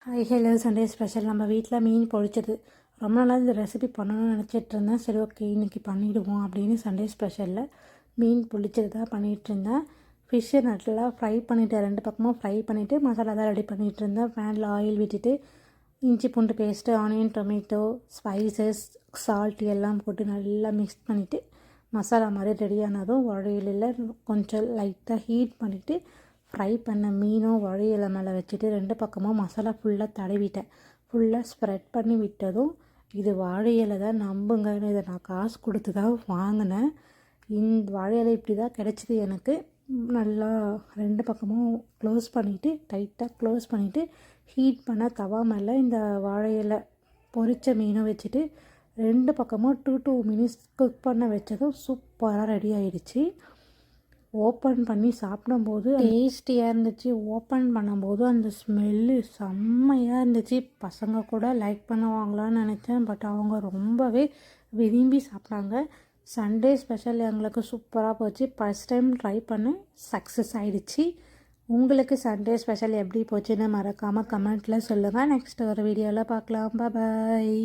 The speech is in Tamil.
ஹாய் ஹலோ சண்டே ஸ்பெஷல் நம்ம வீட்டில் மீன் பொரிச்சது. ரொம்ப நாளாக இந்த ரெசிபி பண்ணணும்னு நினச்சிட்டு இருந்தேன். சரி ஓகே இன்றைக்கி பண்ணிவிடுவோம் அப்படின்னு சண்டே ஸ்பெஷலில் மீன் பொரிச்சது தான் பண்ணிகிட்டு இருந்தேன். ஃபிஷ்ஷை நல்லா ஃப்ரை பண்ணிவிட்டு 2 பக்கமும் ஃப்ரை பண்ணிவிட்டு மசாலா தான் ரெடி பண்ணிகிட்டு இருந்தேன். பேனில் ஆயில் விட்டுட்டு இஞ்சி பூண்டு paste, onion, tomato, spices, salt எல்லாம் போட்டு நல்லா மிக்ஸ் பண்ணிவிட்டு மசாலா மாதிரி ரெடியானதும் வழையிலில் கொஞ்சம் லைட்டாக ஹீட் பண்ணிவிட்டு ஃப்ரை பண்ண மீனும் வழையில மேலே வச்சுட்டு 2 பக்கமும் மசாலா ஃபுல்லாக தடவிட்டேன். ஃபுல்லாக ஸ்ப்ரெட் பண்ணி விட்டதும் இது வாழை இலை தான், நம்புங்க இதை நான் காசு கொடுத்து தான் வாங்கினேன். இந்த வாழை இலை இப்படி தான் கிடச்சிது எனக்கு. நல்லா 2 பக்கமும் க்ளோஸ் பண்ணிவிட்டு டைட்டாக க்ளோஸ் பண்ணிவிட்டு ஹீட் பண்ண தவா மேலே இந்த வாழை இலை பொரித்த மீனும் வச்சுட்டு 2 பக்கமும் 2 மினிட்ஸ் குக் பண்ண வச்சதும் சூப்பராக ரெடி ஆகிடுச்சு. ஓப்பன் பண்ணி சாப்பிடும்போது டேஸ்டியாக இருந்துச்சு. ஓப்பன் பண்ணும்போது அந்த ஸ்மெல்லு செம்மையாக இருந்துச்சு. பசங்க கூட லைக் பண்ணுவாங்களான்னு நினச்சேன், பட் அவங்க ரொம்பவே விரும்பி சாப்பிட்டாங்க. சண்டே ஸ்பெஷல் எங்களுக்கு சூப்பராக போச்சு. ஃபஸ்ட் டைம் ட்ரை பண்ணி சக்ஸஸ் ஆகிடுச்சு. உங்களுக்கு சண்டே ஸ்பெஷல் எப்படி போச்சுன்னு மறக்காமல் கமெண்ட்டில் சொல்லுங்கள். நெக்ஸ்ட் ஒரு வீடியோவில் பார்க்கலாம். பாய்.